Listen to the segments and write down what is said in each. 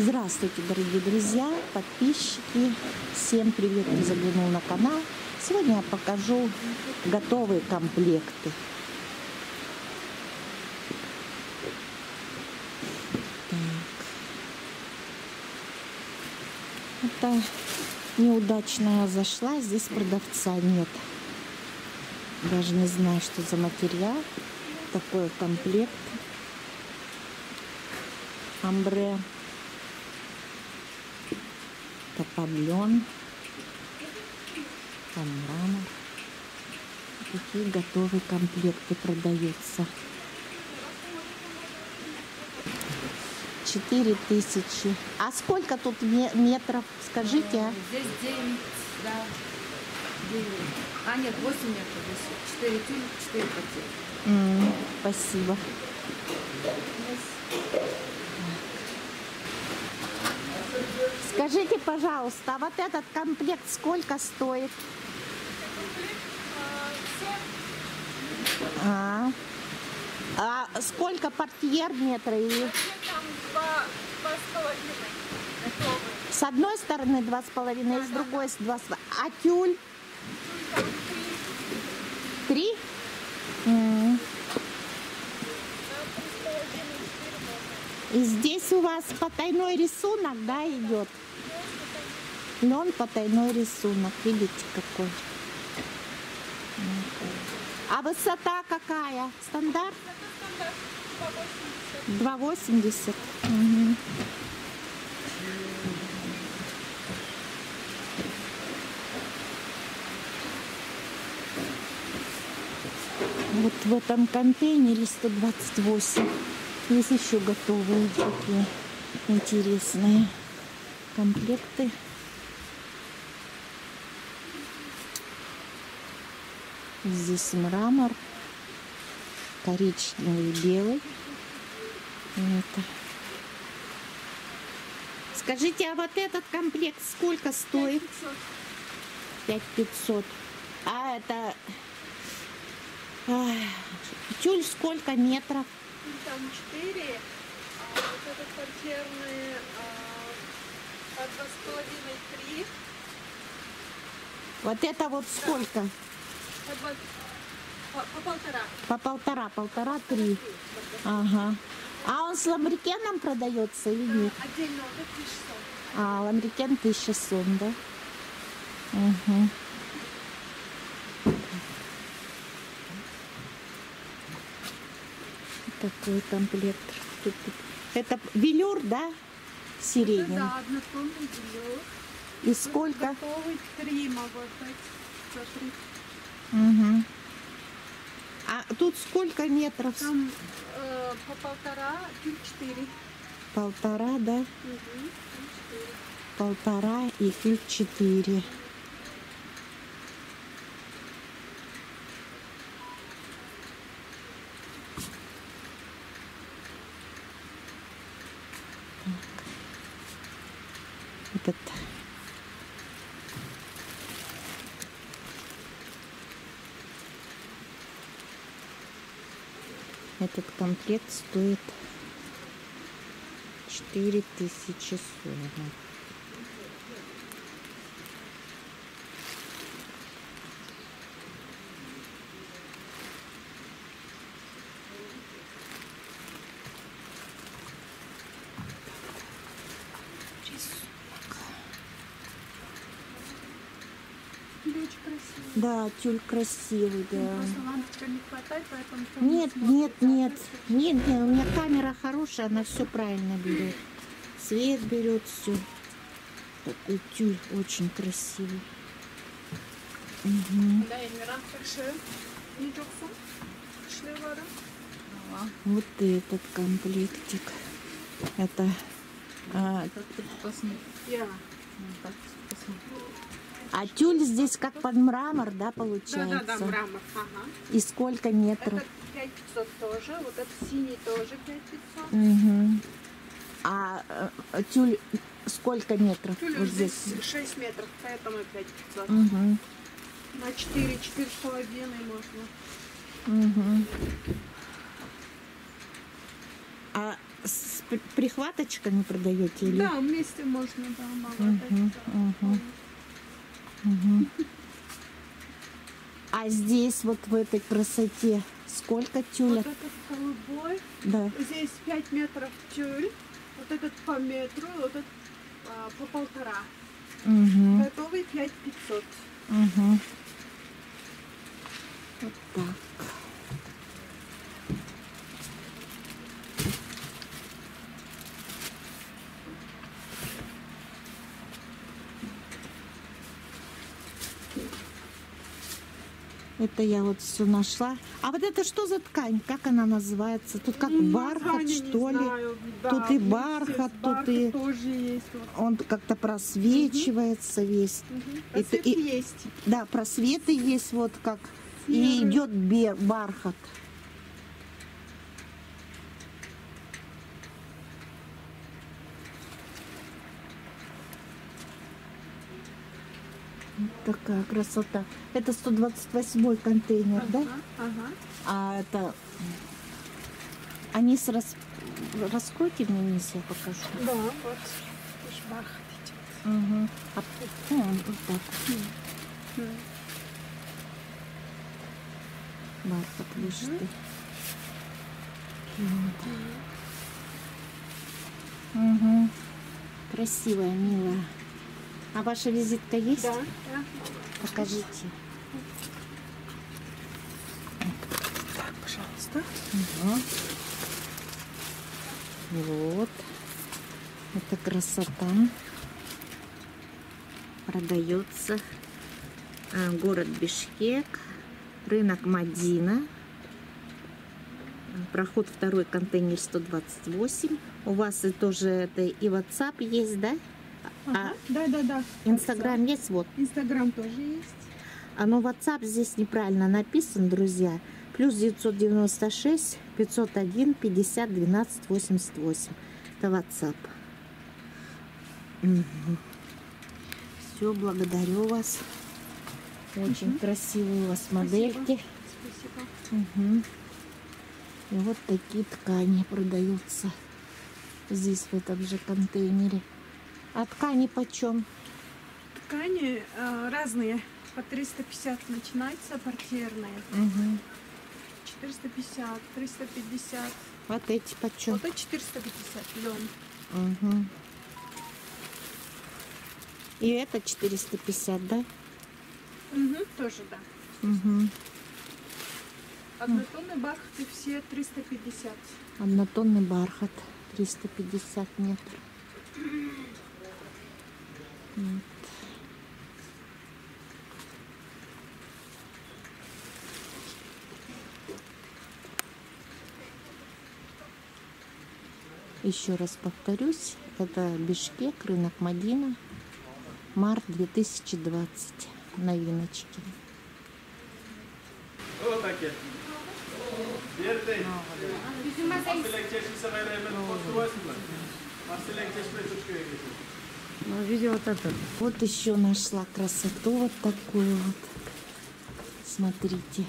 Здравствуйте, дорогие друзья, подписчики. Всем привет, кто заглянул на канал. Сегодня я покажу готовые комплекты. Так. Это неудачно я зашла, здесь продавца нет. Даже не знаю, что за материал. Такой комплект. Амбре. Топодлен. Мрамор. Такие готовые комплекты продаются. 4000. А сколько тут метров? Скажите. Здесь 9, да. 9. А нет, 8 метров. 4 тюль, 4 потери. Спасибо. Скажите, пожалуйста, а вот этот комплект сколько стоит? А сколько портьер метра? Там 2,5. С одной стороны 2,5, с другой 2,5. А тюль? Там 3? И здесь у вас потайной рисунок, да, идет? Лен, потайной рисунок. Видите, какой? А высота какая? Стандарт? 2,80. Угу. Вот в этом контейнере 128. Есть еще готовые такие интересные комплекты. Здесь мрамор, коричневый, белый. Это. Скажите, а вот этот комплект сколько стоит? 5500. А это тюль сколько метров? Там 4, а вот этот портьерный по 2,5-3. Вот это вот сколько? По полтора. По полтора-3. Ага. А он с ламбрикеном продается или нет? Отдельно вот это 1600. А, ламбрикен 1600, да? Угу. Такой комплект. Это велюр, да? Сиреневый. Да, однотонный велюр. И сколько? Готовый 3 могу отдать. Смотри. Угу. А тут сколько метров? Там по полтора, тюль 4. Полтора, да? Угу. 4. Полтора и тюль 4. Этот комплект стоит 4040. Очень красивый. Да, тюль красивый, да. Просто лампочка не хватает, поэтому... Нет, нет, нет. Нет, нет, у меня камера хорошая, она все правильно берет. Свет берет все. Такой тюль очень красивый. Угу. Вот этот комплектик. Это а тюль здесь как под мрамор, да, получается? Да, мрамор. Ага. И сколько метров? Это 5500 тоже. Вот этот синий тоже 5500. Угу. А тюль сколько метров? Тюль Вот здесь здесь 6 метров, поэтому 5500. Угу. На 4,5 можно. Угу. А с прихваточками продаете или? Да, вместе можно, да, мало Мгм, мгм, мгм. А здесь вот в этой красоте сколько тюля? Вот этот голубой, Да. здесь 5 метров тюль, вот этот по метру, вот этот по 1,5. Угу, Готовый 5500. угу. Вот так. Это я вот все нашла. А вот это что за ткань? Как она называется? Тут как бархат, Название что не ли? знаю, да, Тут и вместе бархат, с тут и тоже есть. Вот. он как-то просвечивается весь. Мгм. И ты- Просвет и- есть. Да, просветы есть вот как. И Серый. идет бархат. Вот такая красота. Это 128 контейнер, да? Ага. А это... А низ раскройте мне низ, я покажу. Да, вот. Видишь, бархат идет. Угу. Вот так. Бархат вышитый. Угу. Красивая, милая. А ваша визитка есть? Да, да. Покажите. Так, пожалуйста. Угу. Вот. Это красота. Продается город Бишкек, рынок Мадина. Проход второй, контейнер 128. У вас и тоже это и WhatsApp есть, да? Ага. Да. Инстаграм есть, вот. Инстаграм тоже есть. Но WhatsApp здесь неправильно написан, друзья. Плюс 996 501 50 12 88. Это WhatsApp. Угу. Все, благодарю вас. Очень красивые у вас модельки. Спасибо. Угу. И вот такие ткани продаются здесь, в этом же контейнере. А ткани почем? Ткани разные. По 350 начинается, портьерные. Угу. 450, 350. Вот эти почем? Вот это 450 лен. Угу. И это 450, да? Угу, тоже, да. Угу. Однотонный бархат и все 350. Однотонный бархат 350 метров. Вот. Еще раз повторюсь, это Бишкек, рынок Мадина, март 2020, новиночки. Ну, видео вот это. Вот еще нашла красоту вот такую вот. Смотрите.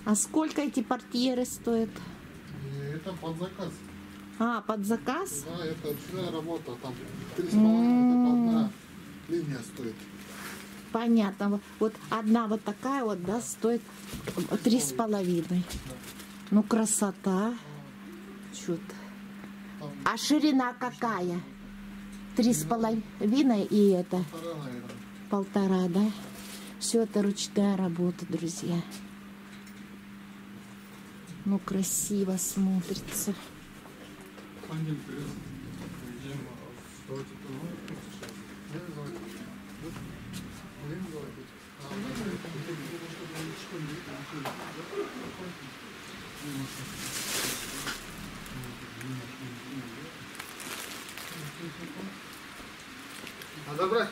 А сколько эти портьеры стоят? Это под заказ. А, под заказ? Да, это ручная работа. Там 3,5, это одна линия стоит. Понятно. Вот одна вот такая вот, да, стоит 3,5. Ну, красота. Чудо. А ширина какая? 3,5 и это? Полтора, наверное. 1,5, да? Все это ручная работа, друзья. Ну, красиво смотрится. А забрать?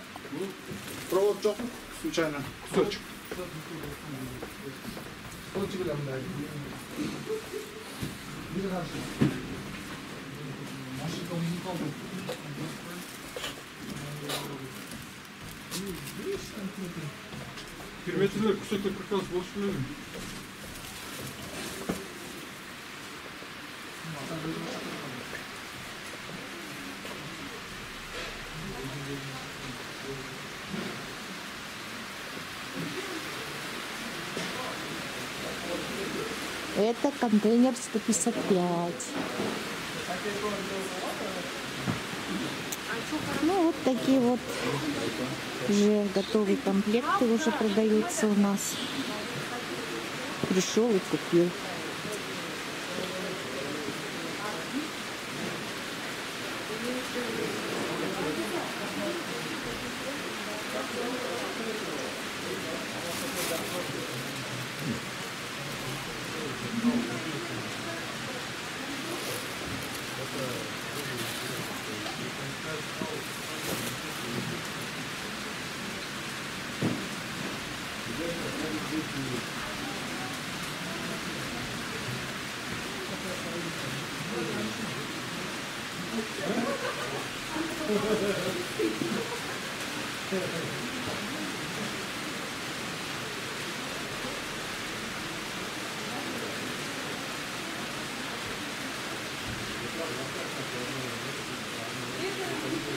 Проводчик. Случайно. Кусочек. Кусочек прям дай. Kirmetiler kusakla kırkas boşluğu. Это контейнер 155. Ну, вот такие вот уже готовые комплекты уже продаются у нас. Пришел и купил.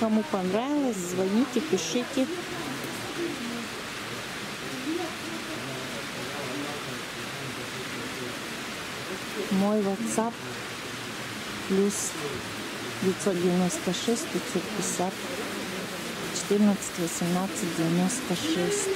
Кому понравилось, звоните, пишите. Мой WhatsApp плюс 996 550 14 18 96.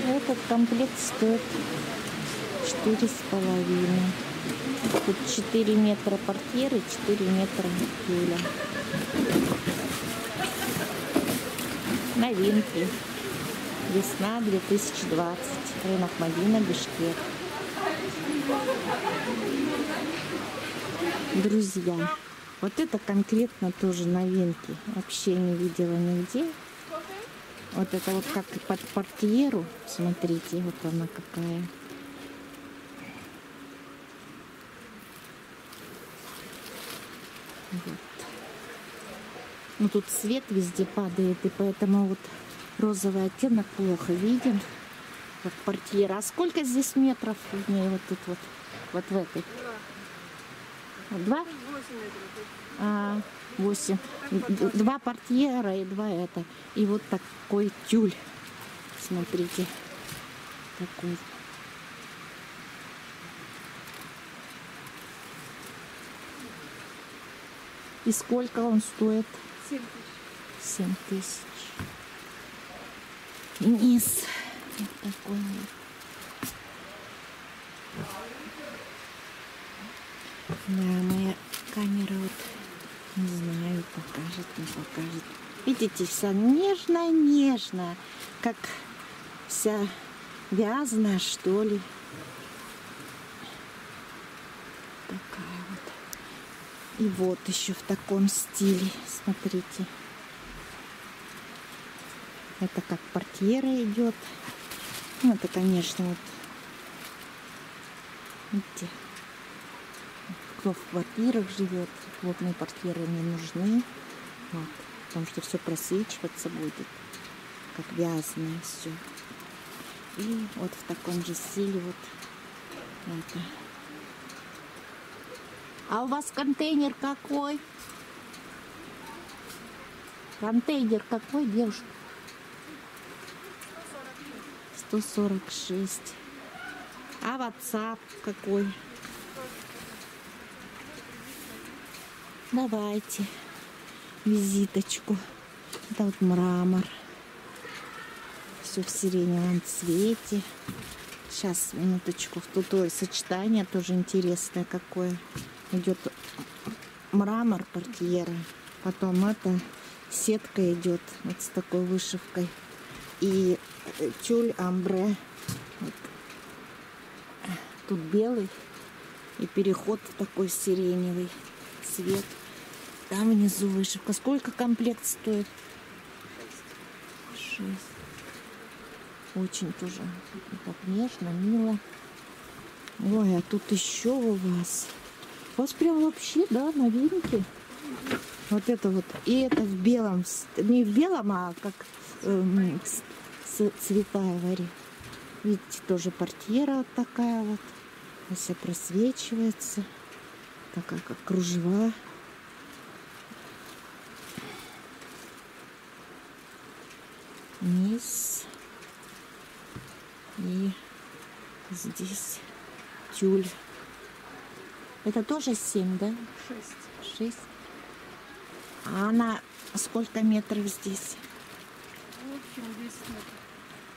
Этот комплект стоит 4,5. Тут 4 метра портьеры, 4 метра тюля. Новинки. Весна 2020. Рынок Мадина, Бишкек. Друзья, вот это конкретно тоже новинки. Вообще не видела нигде. Вот это вот как под портьеру. Смотрите, вот она какая. Вот. Ну тут свет везде падает, и поэтому вот розовый оттенок плохо виден. Вот портьера. А сколько здесь метров в ней вот тут вот? Вот в этой? 2? 8 метров. 8. 2 портьера и 2 это. И вот такой тюль. Смотрите. Такой. И сколько он стоит? 7 тысяч. 7 тысяч. И низ. Вот такой вот. Да, моя камера вот, не знаю, покажет, не покажет. Видите, вся нежная-нежная, как вся вязаная, что ли. Такая вот. И вот еще в таком стиле, смотрите. Это как портьера идет. Ну, это, конечно, вот, видите, кто в квартирах живет, плотные портьеры не нужны, вот, потому что все просвечиваться будет, как вязаное все. И вот в таком же стиле вот это. А у вас контейнер какой? Контейнер какой, девушка? 146. А WhatsApp какой? Давайте визиточку. Это вот мрамор. Все в сиреневом цвете. Сейчас, минуточку. Тут сочетание тоже интересное какое. Идет мрамор портьера. Потом это сетка идет вот с такой вышивкой. И тюль амбре. Вот. Тут белый. И переход в такой сиреневый цвет. Там внизу вышивка. Сколько комплект стоит? 6. Очень тоже так нежно, мило. Ой, а тут еще у вас. У вас прям вообще, да, новинки. Вот это вот. И это в белом. Не в белом, а как цветная вари. Видите, тоже портьера вот такая вот. Вся просвечивается. Такая как кружева. Низ. И здесь тюль. Это тоже 7, да? 6. А она сколько метров здесь? В общем, 10 метров.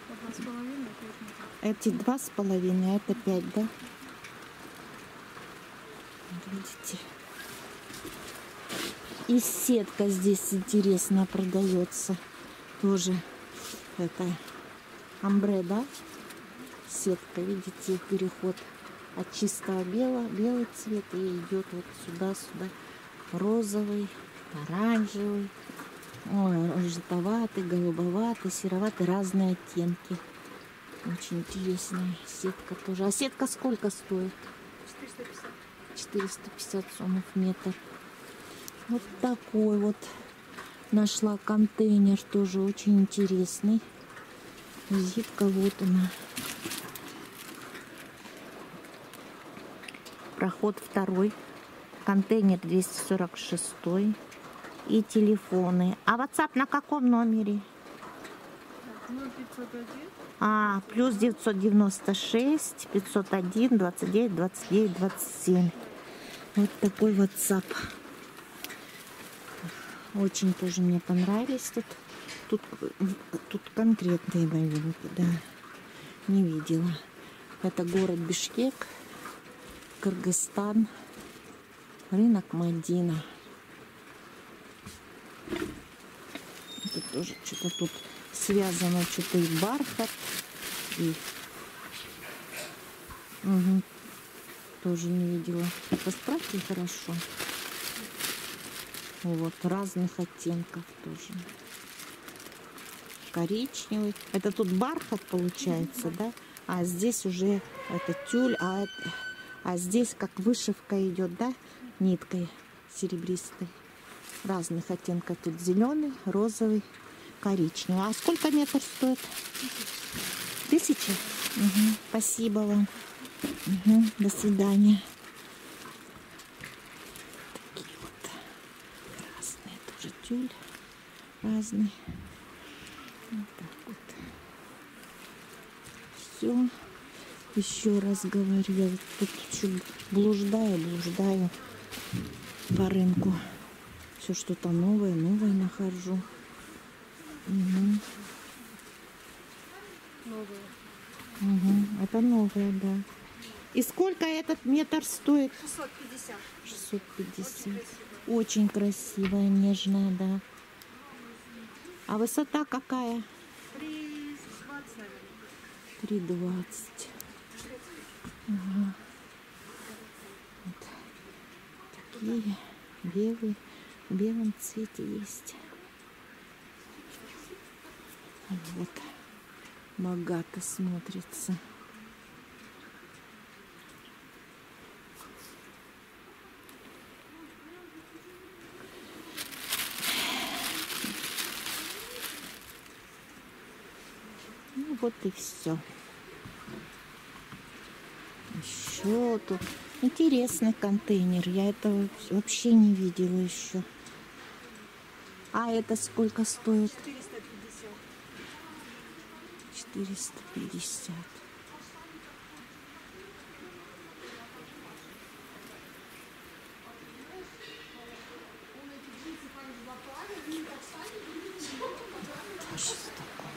По 2,5, 5 метров. Эти 2,5, а это 5, да? Видите? И сетка здесь интересная продается. Тоже это амбре, да? Сетка, видите, переход от чистого белый цвет и идет вот сюда, розовый, оранжевый, желтоватый, голубоватый, сероватый, разные оттенки. Очень интересная сетка тоже. А сетка сколько стоит? 450. 450 сомов метр. Вот такой вот нашла контейнер, тоже очень интересный. Визитка, вот она. Проход 2, контейнер 246 и телефоны. А WhatsApp на каком номере? 0501. Плюс 996 501 29 29 27. Вот такой WhatsApp. Очень тоже мне понравились тут конкретные новинки, да. Не видела. Это город Бишкек, Кыргызстан, рынок Мадина. Это тоже что-то тут связано, что-то и бархат, и тоже не видела. Расправьте хорошо. Вот, разных оттенков тоже. Коричневый. Это тут бархат получается, да? А здесь уже это тюль, а здесь как вышивка идет, да? Ниткой серебристой. Разных оттенков. Тут зеленый, розовый, коричневый. А сколько метр стоит? 1000? Спасибо вам. До свидания. Такие вот разные тоже тюль. Разный. Вот так вот. Все. Еще раз говорю, я тут еще блуждаю по рынку. Все что-то новое нахожу. Новые. Это новое, да. И сколько этот метр стоит? 650. 650. Очень красивая, нежная, да. А высота какая? 3,20,3,20. наверное. Вот такие белые, в белом цвете есть. Вот. Богато смотрится. Ну вот и все. Еще тут интересный контейнер. Я этого вообще не видела еще. А это сколько стоит? 450. 450. Что такое?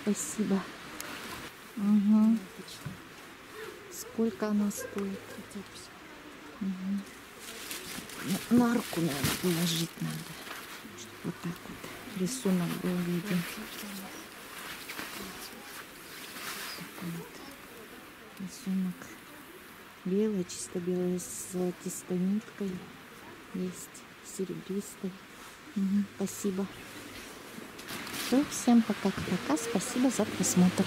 Спасибо. Угу. Сколько она стоит? Угу. На руку надо положить надо. Чтобы вот так вот рисунок был виден. Такой вот рисунок. Белый, чисто белый, с золотистой ниткой. Есть серебристой. Угу. Спасибо. Все, всем пока-пока. Спасибо за просмотр.